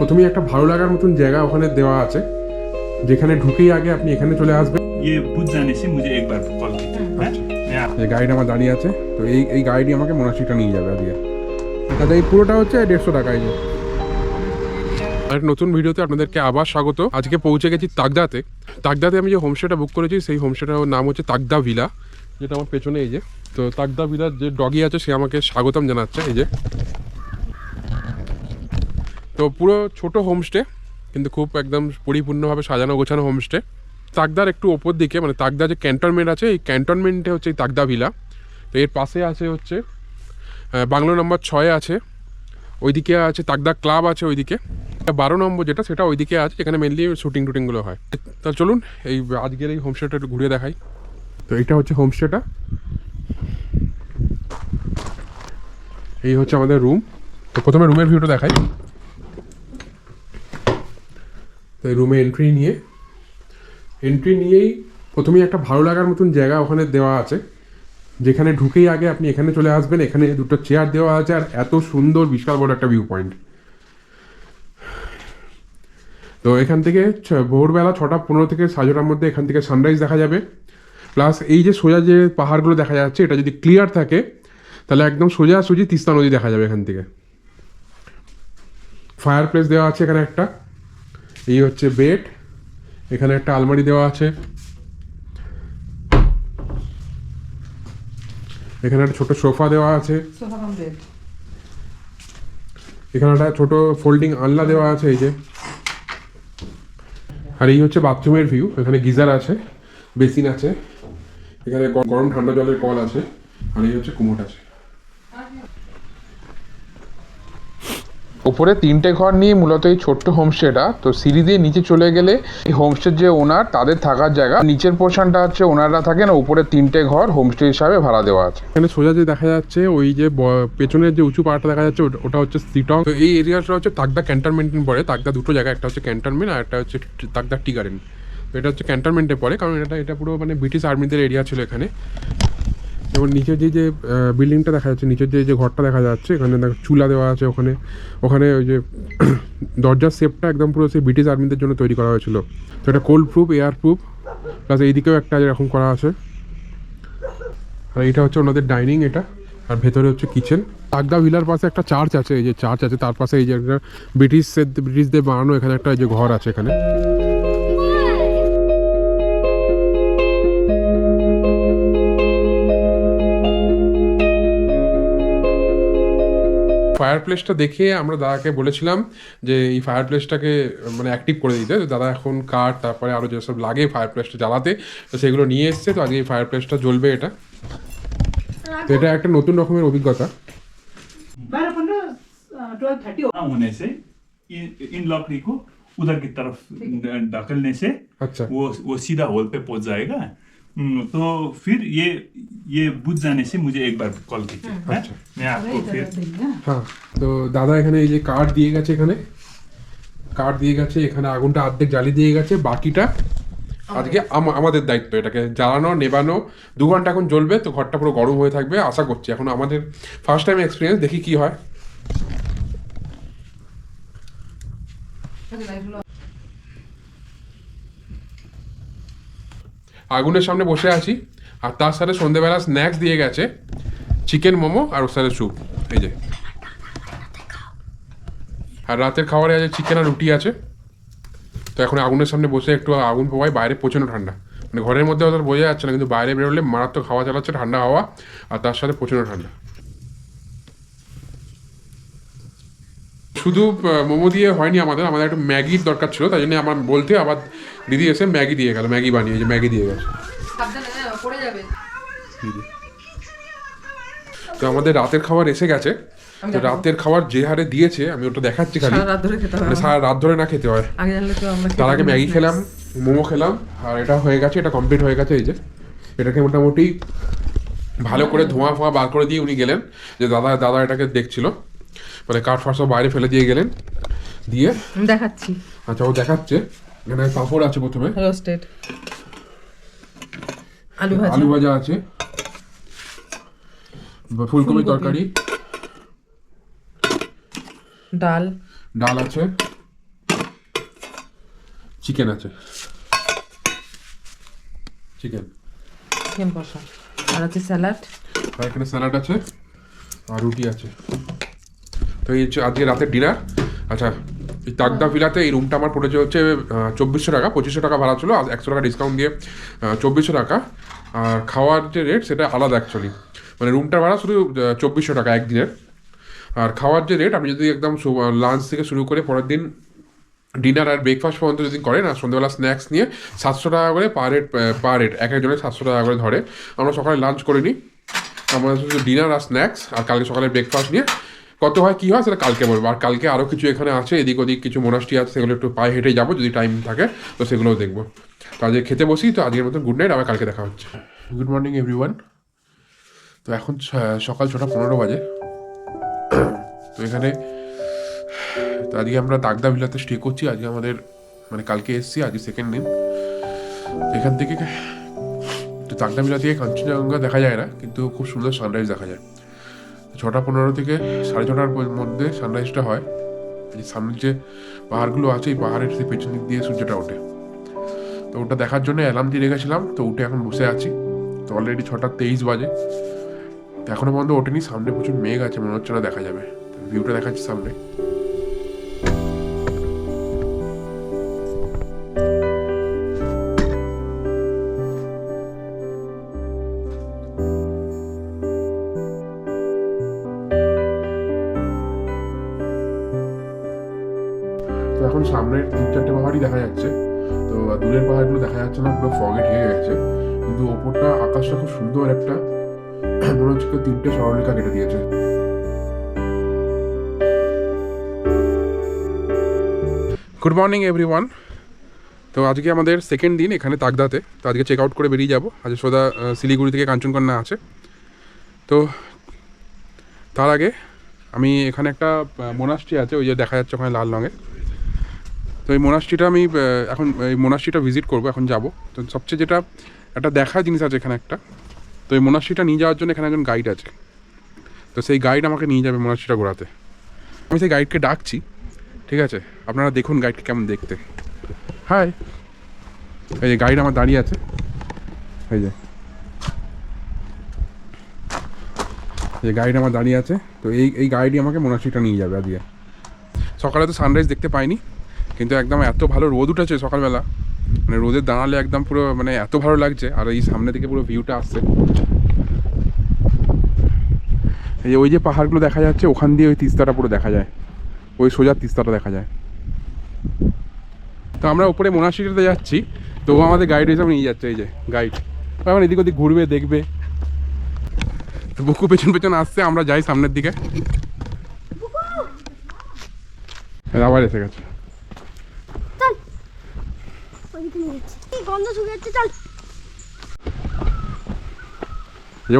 প্রথমেই একটা ভালো লাগার মতন জায়গা ওখানে দেওয়া আছে, যেখানে ঢুকেই আগে আপনি এখানে চলে আসবেন। ये बुझ जाने से मुझे एक बार कॉल कीजिए। এই গাইড আমার দাঁড়িয়ে আছে, তো এই গাইডই আমাকে মোনাস্ট্রিটা নিয়ে যাবে আজকে। আচ্ছা, এই পুরোটা হচ্ছে 150 টাকা। এই যে একটা নতুন ভিডিওতে আপনাদেরকে আবার স্বাগত। আজকে পৌঁছে গেছি তাগদাতে। তাগদাতে আমি যে হোমস্টেটা বুক করেছি সেই হোমস্টেটার নাম হচ্ছে তাগদা ভিলা, যেটা আমার পেছনে। এই যে তো তাগদা ভিলার যে ডগি আছে সে আমাকে স্বাগতম জানাচ্ছে। এই যে তো পুরো ছোট হোমস্টে, কিন্তু খুব একদম পরিপূর্ণভাবে সাজানো গোছানো হোমস্টে। তাগদার একটু ওপর দিকে, মানে তাগদা যে ক্যান্টনমেন্ট আছে, এই ক্যান্টনমেন্টে হচ্ছে এই তাগদা ভিলা। তো এর পাশে আছে হচ্ছে বাংলো নম্বর 6 আছে, ওইদিকে আছে তাগদা ক্লাব আছে, ওইদিকে 12 নম্বর যেটা সেটা ওইদিকে আছে, যেখানে মেনলি শুটিং টুটিংগুলো হয়। তা চলুন এই আজকের এই হোমস্টেটা একটু ঘুরে দেখাই। তো এইটা হচ্ছে হোমস্টেটা, এই হচ্ছে আমাদের রুম। তো প্রথমে রুমের ভিউটা দেখাই। তো এই রুমে এন্ট্রি নিয়েই প্রথমেই একটা ভালো লাগার মতন জায়গা ওখানে দেওয়া আছে, যেখানে ঢুকেই আগে আপনি এখানে চলে আসবেন। এখানে দুটো চেয়ার দেওয়া আছে, আর এত সুন্দর বিশাল বড় একটা ভিউ পয়েন্ট। তো এখান থেকে ভোরবেলা 6:15 থেকে 9:30 মধ্যে এখান থেকে সানরাইজ দেখা যাবে। প্লাস এই যে সোজা যে পাহাড়গুলো দেখা যাচ্ছে, এটা যদি ক্লিয়ার থাকে তাহলে একদম সোজাসুজি তিস্তা নদী দেখা যাবে এখান থেকে। ফায়ার প্লেস দেওয়া আছে এখানে একটা, এই হচ্ছে বেড, এখানে একটা আলমারি দেওয়া আছে, এখানে একটা ছোট সোফা দেওয়া আছে, এখানে একটা ছোট ফোল্ডিং আলনা দেওয়া আছে। এই যে, আর এই হচ্ছে বাথরুমের ভিউ। এখানে গিজার আছে, বেসিন আছে, এখানে গরম ঠান্ডা জলের কল আছে, আর এই হচ্ছে কুমোট আছে। উপরে 3টে ঘর নিয়ে মূলত এই ছোট্ট হোমস্টেটা। তো সিঁড়ি দিয়ে নিচে চলে গেলে এই হোমস্টের যে ওনার, তাদের থাকার জায়গা। নিচের পোর্শনটা হচ্ছে ওনাররা থাকেন, উপরে 3টে ঘর হোমস্টে হিসাবে ভাড়া দেওয়া আছে। এখানে সোজা যে দেখা যাচ্ছে, ওই যে পেছনের যে উঁচু পাহাড়টা দেখা যাচ্ছে, ওটা হচ্ছে সিটং। তো এই এরিয়াটা হচ্ছে তাগদা ক্যান্টনমেন্টে পড়ে। তাগদা দুটো জায়গা, একটা হচ্ছে ক্যান্টনমেন্ট আর একটা হচ্ছে তাগদা টি গার্ডেন। তো এটা হচ্ছে ক্যান্টনমেন্টে পড়ে, কারণ এটা পুরো মানে ব্রিটিশ আর্মিদের এরিয়া ছিল এখানে। এবং নিচের যে বিল্ডিংটা দেখা যাচ্ছে, নিচের যে ঘরটা দেখা যাচ্ছে, এখানে চুলা দেওয়া আছে। ওখানে ওই যে দরজার শেপটা একদম পুরো সেই ব্রিটিশ আর্মিদের জন্য তৈরি করা হয়েছিল। তো এটা cold proof, air proof, plus এইদিকেও একটা এরকম করা আছে। আর এইটা হচ্ছে ওনাদের ডাইনিং, এটা। আর ভেতরে হচ্ছে কিচেন। তাগদা ভিলার পাশে একটা চার্চ আছে, এই যে চার্চ আছে, তার পাশে এই যে একটা ব্রিটিশদের বানানো এখানে একটা এই যে ঘর আছে এখানে। ফায়ার প্লেসটা দেখে আমরা দাদাকে বলেছিলাম যে এই ফায়ার প্লেসটাকে মানে অ্যাক্টিভ করে দিতে। তো দাদা এখন কাঠ, তারপরে আরও যেসব লাগে ফায়ার প্লেসটা জ্বালাতে, তো সেগুলো নিয়ে এসছে। তো আজকে এই ফায়ার প্লেসটা জ্বলবে এটা। তো এটা একটা নতুন রকমের অভিজ্ঞতা। होने से इन लकड़ी को उधर की तरफ ढकलने से अच्छा, वो सीधा होल पे पहुंच जाएगा। तो फिर ये बुझ जाने से मुझे एक बार कॉल कीजिए। अच्छा, मैं आपको फिर হ্যাঁ। তো দাদা এখানে এই যে কাঠ দিয়ে গেছে, এখানে আগুনটা অর্ধেক জ্বালিয়ে দিয়ে গেছে, বাকিটা আজকে আমাদের দায়িত্ব এটাকে জ্বালানো নেবানো। 2 ঘন্টা এখন জ্বলবে, তো ঘরটা পুরো গরম হয়ে থাকবে আশা করছি। এখন আমাদের ফার্স্ট টাইম এক্সপিরিয়েন্স, দেখি কি হয়। আগুনের সামনে বসে আছি, আর তার সাথে সন্ধ্যেবেলা স্ন্যাক্স দিয়ে গেছে, চিকেন মোমো আর ওর সাথে স্যুপ। এই যে, আর রাতের খাবারে আছে চিকেন আর রুটি আছে। তো এখন আগুনের সামনে বসে একটু আগুন পোয়াই, বাইরে প্রচণ্ড ঠান্ডা, মানে ঘরের মধ্যে অত বোঝা যাচ্ছে না, কিন্তু বাইরে বেরোলে মারাত্মক হাওয়া চালাচ্ছে, ঠান্ডা হাওয়া, আর তার সাথে প্রচণ্ড ঠান্ডা। শুধু মোমো দিয়ে হয়নি, আমাদের একটু ম্যাগির দরকার ছিল, তাই জন্য আমার বলতে আবার দিদি এসে ম্যাগি দিয়ে গেল, ম্যাগি বানিয়ে যে ম্যাগি দিয়ে গেছে। তো আমাদের রাতের খাবার এসে গেছে। তো রাতের খাবার যে হারে দিয়েছে আমি ওটা দেখাচ্ছি, খালি মানে সারা রাত ধরে না খেতে হয়। তার আগে ম্যাগি খেলাম, মোমো খেলাম, আর এটা হয়ে গেছে, এটা কমপ্লিট হয়ে গেছে। এই যে এটাকে মোটামুটি ভালো করে ধোঁয়া ফোঁয়া বার করে দিয়ে উনি গেলেন, যে দাদা এটাকে দেখছিল, মানে কাঠ ফাট সব বাইরে ফেলে দিয়ে গেলেন, দিয়ে দেখাচ্ছি। আচ্ছা, ও দেখাচ্ছে। এখানে পাঁপড় আছে, প্রথমে রোস্টেড আলু ভাজা আছে, ফুলকপি তরকারি, ডাল আছে, চিকেন আছে, চিকেন কষা আর আছে স্যালাড। আর এখানে স্যালাড আছে আর রুটি আছে। তো এই হচ্ছে আজকে রাতের ডিনার। আচ্ছা, এই তাগদা ভিলাতে এই রুমটা আমার পড়েছে হচ্ছে 2400 টাকা, 2500 টাকা ভাড়া ছিল, আর 100 টাকা ডিসকাউন্ট দিয়ে 2400 টাকা। আর খাওয়ার যে রেট সেটা আলাদা অ্যাকচুয়ালি, মানে রুমটার ভাড়া শুধু 2400 টাকা একদিনের। আর খাওয়ার যে রেট, আপনি যদি একদম লাঞ্চ থেকে শুরু করে পরের দিন ডিনার আর ব্রেকফাস্ট পর্যন্ত যদি করেন আর সন্ধ্যেবেলা স্ন্যাক্স নিয়ে 700 টাকা করে পার হেড এক একজনের 700 টাকা করে ধরে। আমরা সকালে লাঞ্চ করে নিই, আমাদের শুধু ডিনার আর স্ন্যাক্স, আর কালকে সকালে ব্রেকফাস্ট নিয়ে কত হয় কী হয় সেটা কালকে বলবো। আর কালকে আরও কিছু এখানে আছে, এদিক ওদিক কিছু মোনাস্ট্রি আছে, সেগুলো একটু পায়ে হেঁটে যাবো যদি টাইম থাকে, তো সেগুলোও দেখবো। তো আজকে খেতে বসি, তো আজকের মতো গুড নাইট, আবার কালকে দেখা হচ্ছে। Good morning everyone. তো এখন সকাল 6:15 বাজে। তো এখানে তো আজকে আমরা তাগদা ভিলাতে স্টে করছি। আজকে আমাদের মানে কালকে এসেছি, আজকে সেকেন্ড দিন। এখান থেকে তো তাগদা ভিলা থেকে কাঞ্চনজঙ্ঘা দেখা যায় না, কিন্তু খুব সুন্দর সানরাইজ দেখা যায়। 6:15 থেকে 6:30টার মধ্যে সানরাইজটা হয়। সামনে যে পাহাড়গুলো আছে, এই পাহাড়ের সেই পেছন দিক দিয়ে সূর্যটা ওঠে। তো ওটা দেখার জন্য অ্যালার্ম দিয়ে রেখেছিলাম, তো উঠে এখন বসে আছি। তো অলরেডি 6:23 বাজে, তো এখনো পর্যন্ত ওঠেনি। সামনে প্রচুর মেঘ আছে, মনে হচ্ছে না দেখা যাবে। ভিউটা দেখাচ্ছি সামনে। তো এখন সামনের 3-4টে পাহাড়ই দেখা যাচ্ছে, তো দূরের পাহাড়গুলো দেখা যাচ্ছে না, পুরো ফগে ঢেকে গেছে। কিন্তু ওপরটা আকাশটা খুব সুন্দর একটা, মনে হচ্ছে কেউ 3টে সরলরেখা কেটে দিয়েছে। Good morning everyone. তো আজকে আমাদের সেকেন্ড দিন এখানে তাগদাতে। তো আজকে চেক আউট করে বেরিয়ে যাবো। আজকে সোজা শিলিগুড়ি থেকে কাঞ্চনকন্যা আছে। তো তার আগে আমি এখানে একটা মোনাস্ট্রি আছে, ওই যে দেখা যাচ্ছে ওখানে লাল রঙের। তো এই মোনাস্ট্রিটা আমি এখন এই মোনাস্ট্রিটা ভিজিট করবো, এখন যাব। তো সবচেয়ে যেটা একটা দেখার জিনিস আছে এখানে একটা, তো এই মোনাস্ট্রিটা নিয়ে যাওয়ার জন্য এখানে একজন গাইড আছে। তো সেই গাইড আমাকে নিয়ে যাবে মোনাস্ট্রিটা ঘোরাতে। আমি সেই গাইডকে ডাকছি, ঠিক আছে? আপনারা দেখুন গাইডকে কেমন দেখতে। হাই, এই যে গাইড আমার দাঁড়িয়ে আছে, এই যে গাইড আমার দাঁড়িয়ে আছে। তো এই গাইডই আমাকে মোনাস্ট্রিটা নিয়ে যাবে আজকে। সকালে তো সানরাইজ দেখতে পাইনি, কিন্তু একদম এত ভালো রোদ উঠেছে সকালবেলা, মানে রোদে দাঁড়ালে একদম পুরো মানে এত ভালো লাগছে। আর এই সামনে থেকে পুরো ভিউটা আসছে, এই যে ওই যে পাহাড়গুলো দেখা যাচ্ছে, ওখান দিয়ে ওই তিস্তাটা পুরো দেখা যায়, ওই সোজা তিস্তাটা দেখা যায়। তো আমরা উপরে মোনাস্ট্রিটাতে যাচ্ছি, তো ও আমাদের গাইড হিসাবে নিয়ে যাচ্ছে। এই যে গাইড এখন এদিক ওদিক ঘুরবে, দেখবে। তো বুকু পেছন পেছন আসছে, আমরা যাই সামনের দিকে। আবার এসে গেছে।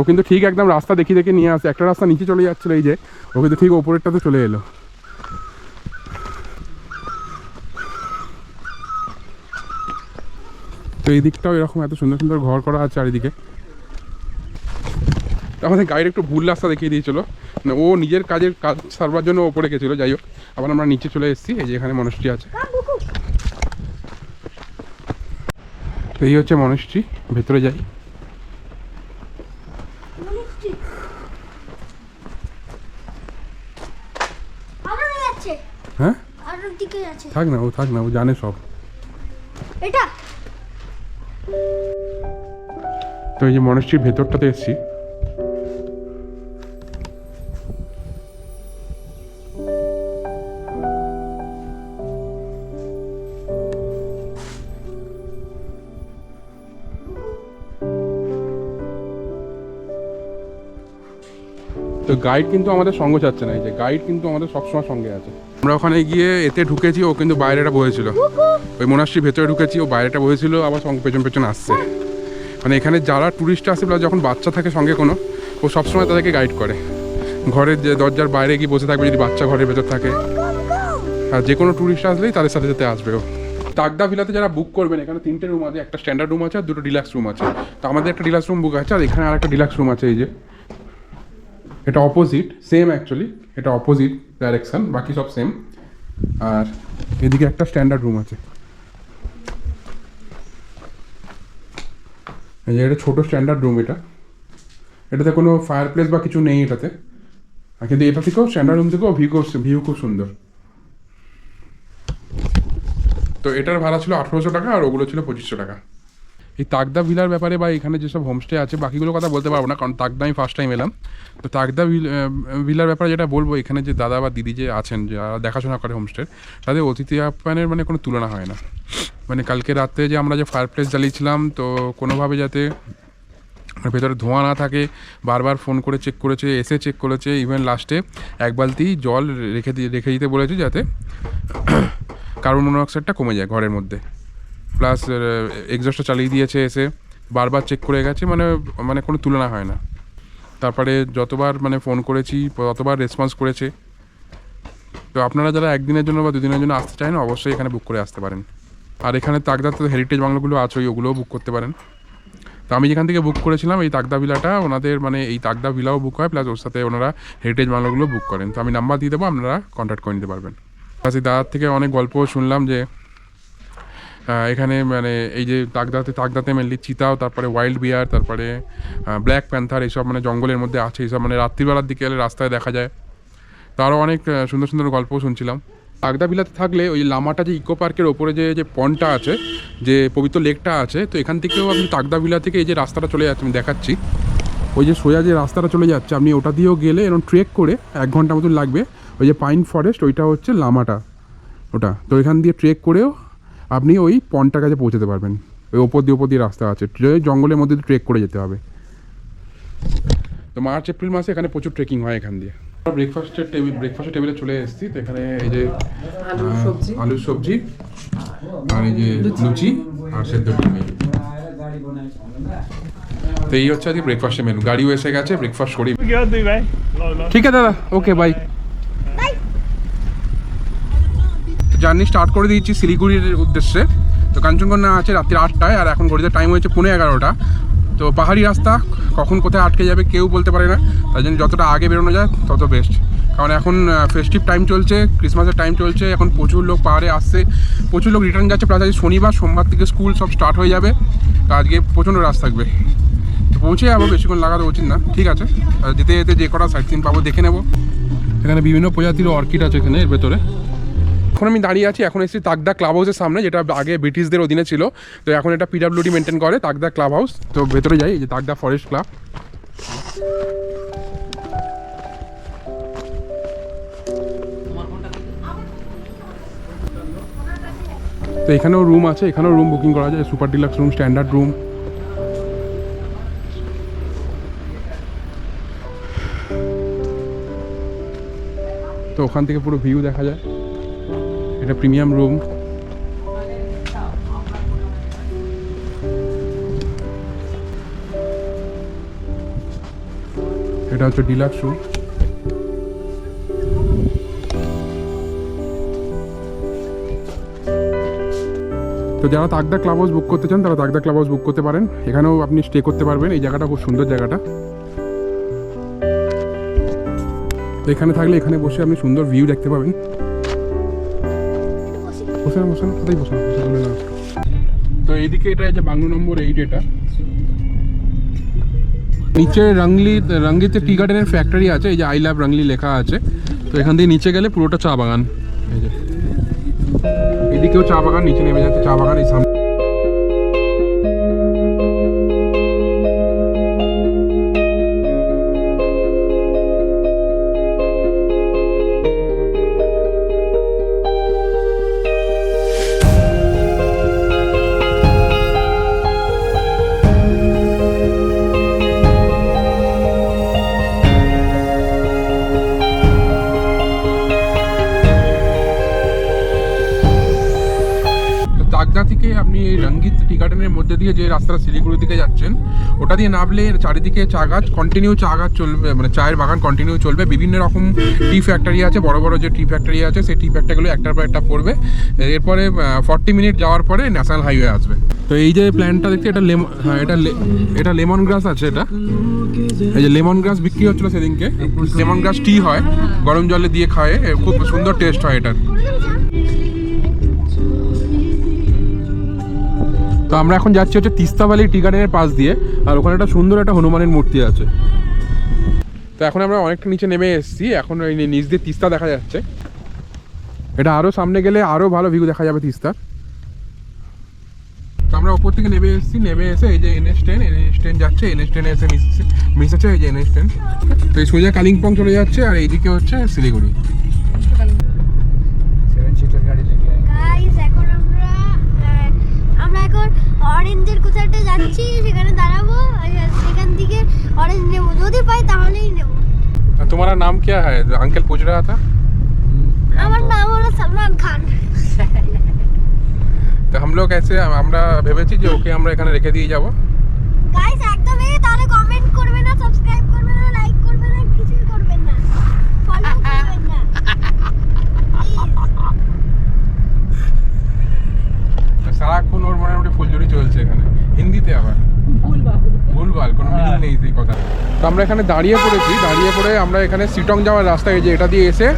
ও কিন্তু ঠিক একদম রাস্তা দেখে দেখে নিয়ে আসে। একটা রাস্তা নিচে চলে যাচ্ছিল, এই যে ও কিন্তু ঠিক ওপরেরটাতে চলে এলো। তো এই দিকটাও এরকম এত সুন্দর সুন্দর ঘর করা আছে চারিদিকে। আমাদের গাইড একটু ভুল রাস্তা দেখিয়ে দিয়েছিল, মানে ও নিজের কাজ সারবার জন্য ওপরে গেছিলো। যাই হোক, আবার আমরা নিচে চলে এসেছি। এই যে এখানে মনস্ট্রি আছে। তো এই হচ্ছে মনস্ট্রি, ভেতরে যাই। হ্যাঁ থাক না, ও থাক না, ও জানে সব। তো এই যে মনস্ট্রির ভেতরটাতে এসেছি। তো গাইড কিন্তু আমাদের সঙ্গ চাচ্ছে না, এই যে গাইড কিন্তু আমাদের সবসময় সঙ্গে আছে। আমরা ওখানে গিয়ে এতে ঢুকেছি, ও কিন্তু বাইরেটা বসেছিল। ওই মোনাস্ট্রির ভেতরে ঢুকেছি, ও বাইরেটা বসেছিল, আবার সঙ্গে পেছন পেছন আসছে। মানে এখানে যারা ট্যুরিস্ট আসে বা যখন বাচ্চা থাকে সঙ্গে কোনো, ও সবসময় তাদেরকে গাইড করে। ঘরের যে দরজার বাইরে গিয়ে বসে থাকবে যদি বাচ্চা ঘরের ভেতর থাকে, আর যে কোনো ট্যুরিস্ট আসলেই তাদের সাথে সাথে আসবে ও। তাগদা ভিলাতে যারা বুক করবেন, এখানে 3টে রুম আছে, একটা স্ট্যান্ডার্ড রুম আছে আর 2টো ডিলাক্স রুম আছে। তো আমাদের একটা ডিলাক্স রুম বুক আছে, আর এখানে আর একটা ডিলাক্স রুম আছে। এই যে এটা অপোজিট, সেম অ্যাকচুয়ালি, এটা অপোজিট ডাইরেকশন, বাকি সব সেম। আর এদিকে একটা স্ট্যান্ডার্ড রুম আছে। এই যে এটা ছোটো স্ট্যান্ডার্ড রুম, এটাতে কোনো ফায়ার প্লেস বা কিছু নেই এটাতে, আর কিন্তু এটা থেকেও স্ট্যান্ডার্ড রুম থেকেও ভিউ খুব সুন্দর। তো এটার ভাড়া ছিল 1800 টাকা আর ওগুলো ছিল 2500 টাকা। এই তাকদা ভিলার ব্যাপারে বা এখানে যেসব হোমস্টে আছে বাকিগুলো কথা বলতে পারবো না, কারণ তাকদা আমি ফার্স্ট টাইম এলাম। তো তাকদা ভিলার ব্যাপারে যেটা বলবো, এখানে যে দাদা বা দিদি যে আছেন যারা দেখাশোনা করে হোমস্টের, তাদের অতিথি আপ্যায়নের মানে কোনো তুলনা হয় না। মানে কালকে রাত্রে যে আমরা যে ফায়ার প্লেস জ্বালিয়েছিলাম, তো কোনোভাবে যাতে ভেতরে ধোঁয়া না থাকে বারবার ফোন করে চেক করেছে, এসে চেক করেছে, ইভেন লাস্টে 1 বালতি জল রেখে দিতে বলেছে যাতে কার্বন মনোক্সাইডটা কমে যায় ঘরের মধ্যে। প্লাস এক্সস্টটা চালিয়ে দিয়েছে, এসে বারবার চেক করে গেছে, মানে কোনো তুলনা হয় না। তারপরে যতবার মানে ফোন করেছি ততবার রেসপন্স করেছে। তো আপনারা যারা একদিনের জন্য বা 2 দিনের জন্য আসতে চান অবশ্যই এখানে বুক করে আসতে পারেন। আর এখানে তাকদাতে হেরিটেজ বাংলোগুলো আছে, ওগুলোও বুক করতে পারেন। তো আমি যেখান থেকে বুক করেছিলাম এই তাকদা ভিলাটা, ওনাদের মানে এই তাকদা ভিলাও বুক হয়, প্লাস ওর সাথে ওনারা হেরিটেজ বাংলোগুলো বুক করেন। তো আমি নাম্বার দিয়ে দেবো, আপনারা কন্ট্যাক্ট করে নিতে পারবেন। প্লাস এই দাদার থেকে অনেক গল্পও শুনলাম যে এখানে মানে এই যে তাকদাতে মেনলি চিতাও, তারপরে ওয়াইল্ড বিয়ার, তারপরে ব্ল্যাক প্যান্থার, এইসব মানে জঙ্গলের মধ্যে আছে, এইসব মানে রাত্রিবেলার দিকে এলে রাস্তায় দেখা যায়। তো আরও অনেক সুন্দর সুন্দর গল্পও শুনছিলাম। তাকদা ভিলাতে থাকলে ওই লামাটা যে ইকো পার্কের ওপরে যে পন্ডটা আছে, যে পবিত্র লেকটা আছে, তো এখান থেকেও আপনি তাকদা ভিলা থেকে এই যে রাস্তাটা চলে যাচ্ছে আমি দেখাচ্ছি, ওই যে সোজা যে রাস্তাটা চলে যাচ্ছে, আপনি ওটা দিয়েও গেলে এরকম ট্রেক করে 1 ঘন্টা মতন লাগবে। ওই যে পাইন ফরেস্ট, ওইটা হচ্ছে লামাটা ওটা। তো এখান দিয়ে ট্রেক করেও আপনি ওই পন্ডটার কাছে পৌঁছাতে পারবেন। ওই ওপর দিয়ে রাস্তা আছে, জঙ্গলের মধ্যে ট্রেক করে যেতে হবে। তো মার্চ এপ্রিল মাসে এখানে প্রচুর ট্রেকিং হয় এখান দিয়ে। ব্রেকফাস্টের টেবিলে চলে এসেছি। তো এখানে এই যে আলুর সবজি আর এই যে লুচি আর সেদ্ধ ডিম। তো এই হচ্ছে আজকে ব্রেকফাস্টের মেনু। গাড়িও এসে গেছে, ব্রেকফাস্ট করি। ঠিক আছে দাদা, ওকে বাই। জার্নি স্টার্ট করে দিয়েছি শিলিগুড়ির উদ্দেশ্যে। তো কাঞ্চনজঙ্ঘা আছে রাত্রি 8টায়, আর এখন ঘড়িতে টাইম হয়েছে 11:15। তো পাহাড়ি রাস্তা কখন কোথায় আটকে যাবে কেউ বলতে পারে না, তাই জন্য যতটা আগে বেরোনো যায় তত বেস্ট। কারণ এখন ফেস্টিভ টাইম চলছে, ক্রিসমাসের টাইম চলছে, এখন প্রচুর লোক পাহাড়ে আসছে, প্রচুর লোক রিটার্ন যাচ্ছে। প্লাস আজ শনিবার, সোমবার থেকে স্কুল সব স্টার্ট হয়ে যাবে, তো আজকে প্রচণ্ড রাশ থাকবে। তো পৌঁছে যাবো, বেশিক্ষণ লাগাতে উচিত না। ঠিক আছে, যেতে যেতে যে কটা সাইট সিন পাবো দেখে নেবো। এখানে বিভিন্ন প্রজাতির অর্কিড আছে এখানে এর ভেতরে। এখন আমি দাঁড়িয়ে আছি, এখন এসেছি তাকদা ক্লাব হাউসের সামনে, যেটা আগে ব্রিটিশদের অধীনে ছিল। তো এখন এটা পিডাব্লিউডি মেনটেন করে, তাকদা ক্লাব হাউস। তো ভেতরে যাই, এই যে তাকদা ফরেস্ট ক্লাব। তো এখানেও রুম আছে, এখানেও রুম বুকিং করা যায়, super deluxe room, standard room. তো ওখান থেকে পুরো ভিউ দেখা যায়। এটা প্রিমিয়াম রুম। এটা হচ্ছে ডিলাক্স রুম। তো যারা তাকদা ক্লাব হাউস বুক করতে চান তারা তাকদা ক্লাব হাউস বুক করতে পারেন। এখানেও আপনি স্টে করতে পারবেন। এই জায়গাটা খুব সুন্দর জায়গাটা। তো এখানে থাকলে এখানে বসে আপনি সুন্দর ভিউ দেখতে পাবেন। বসেন কোথায় বসেন না। তো এইদিকে এটা যে বাংলো নম্বর 8, এটা নিচে রঙ্গিতে টি গার্ডেনের ফ্যাক্টরি আছে, এই যে আই লাভ রঙ্গলি লেখা আছে। তো এখান দিয়ে নিচে গেলে পুরোটা চা বাগান। এই যে এদিকেও চা বাগান, নিচে নেমে যাচ্ছে চা বাগান এই সামনে। তাকদা থেকে আপনি এই রঙ্গিত টি গার্ডেনের মধ্যে দিয়ে যে রাস্তাটা শিলিগুড়ির দিকে যাচ্ছেন, ওটা দিয়ে নামলে চারিদিকে চা গাছ চলবে, মানে চায়ের বাগান কন্টিনিউ চলবে। বিভিন্ন রকম টি ফ্যাক্টরি আছে, বড় বড় যে টি ফ্যাক্টরি আছে, সেই টি ফ্যাক্টরিগুলো একটার পর একটা পড়বে। এরপরে 40 মিনিট যাওয়ার পরে ন্যাশনাল হাইওয়ে আসবে। তো এই যে প্ল্যান্টটা দেখছি, এটা লেমন গ্রাস আছে। এটা এই যে লেমন গ্রাস বিক্রি হচ্ছিল সেদিনকে। লেমন গ্রাস টি হয়, গরম জলে দিয়ে খায়, খুব সুন্দর টেস্ট হয় এটার। তো আমরা এখন যাচ্ছি হচ্ছে তিস্তা ভ্যালি টি গার্ডেনের পাশ দিয়ে, আর ওখানে একটা সুন্দর একটা হনুমানের মূর্তি আছে। তো এখন আমরা অনেকটা নিচে নেমে এসেছি, এখন ওই নিচ দিয়ে তিস্তা দেখা যাচ্ছে। এটা আরও সামনে গেলে আরও ভালো ভিউ দেখা যাবে তিস্তার। তো আমরা ওপর থেকে নেমে এসেছি, নেমে এসে এই যে NH10 যাচ্ছে, NH10 এসে মিশেছে এই যে NH10। তো এই সোজা কালিম্পং চলে যাচ্ছে, আর এইদিকে হচ্ছে শিলিগুড়ি। গাইস এখন আমরা এখন অরেঞ্জের কোথাও একটা যাচ্ছি, সেখানে দাঁড়াবো, সেখান থেকে অরেঞ্জ নেবো, যদি পাই তাহলেই নেবো। तुम्हारा नाम क्या है? अंकल पूछ रहा था। আমার নাম হলো সালমান খান। তো हम लोग ऐसे আমরা ভেবেছি যে ওকে আমরা এখানে রেখে দিয়ে যাব। গাইস একদমই, তাহলে কমেন্ট করবে না, সাবস্ক্রাইব করবে না, লাইক করবে না, কিছুই করবেন না, ফলো করবেন না। সারাক্ষণ ওর মোটামুটি ফুলঝুরি চলছে এখানে, হিন্দিতে আবার ভুলভাল কোনো মিনিং নেই সেই কথা। তো আমরা এখানে দাঁড়িয়ে পড়েছি, দাঁড়িয়ে পড়ে আমরা এখানে সিটং যাওয়ার রাস্তা, এই যে এটা দিয়ে এসে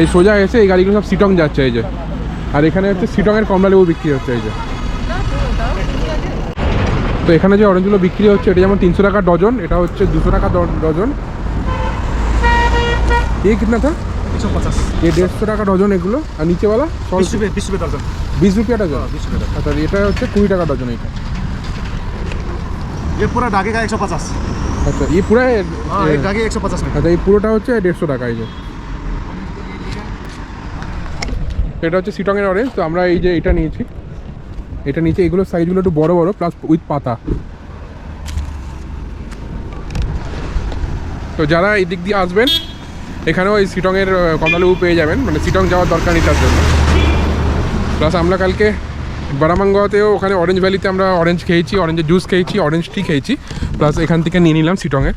এই সোজা এসে এই গাড়িগুলো সব সিটং যাচ্ছে এই যে। আর এখানে হচ্ছে সিটংয়ের কমলা লেবু বিক্রি হচ্ছে এই যে। তো এখানে যে অরেঞ্জগুলো বিক্রি হচ্ছে এটা যেমন 300 টাকা ডজন, এটা হচ্ছে 200 টাকা ডজন। ये कितना था? 150। ये 150 টাকা ডজন এগুলো। আর নিচেওয়ালা 20 रुपये दर्जन। 20 रुपया डजन। 20 रुपये दर्जन। আচ্ছা এটা হচ্ছে 20 টাকা ডজন এটা। ये पूरा डागे का 150। আচ্ছা এই পুরো हाँ एक डागे 150 में। আচ্ছা এই পুরোটা হচ্ছে 150 টাকা এই যে। এটা হচ্ছে সিটংয়ের অরেঞ্জ। তো আমরা এই যে এটা নিয়েছি, এটা নিচে এগুলো সাইজগুলো একটু বড় বড় প্লাস উইথ পাতা। তো যারা এই দিক দিয়ে আসবেন এখানেও এই সিটংয়ের কমলালেবু পেয়ে যাবেন, মানে সিটং যাওয়ার দরকার নেই তার জন্য। প্লাস আমরা কালকে বারামাঙ্গাতেও ওখানে অরেঞ্জ ভ্যালিতে আমরা অরেঞ্জ খেয়েছি, অরেঞ্জের জুস খেয়েছি, অরেঞ্জ টি খেয়েছি, প্লাস এখান থেকে নিয়ে নিলাম সিটংয়ের।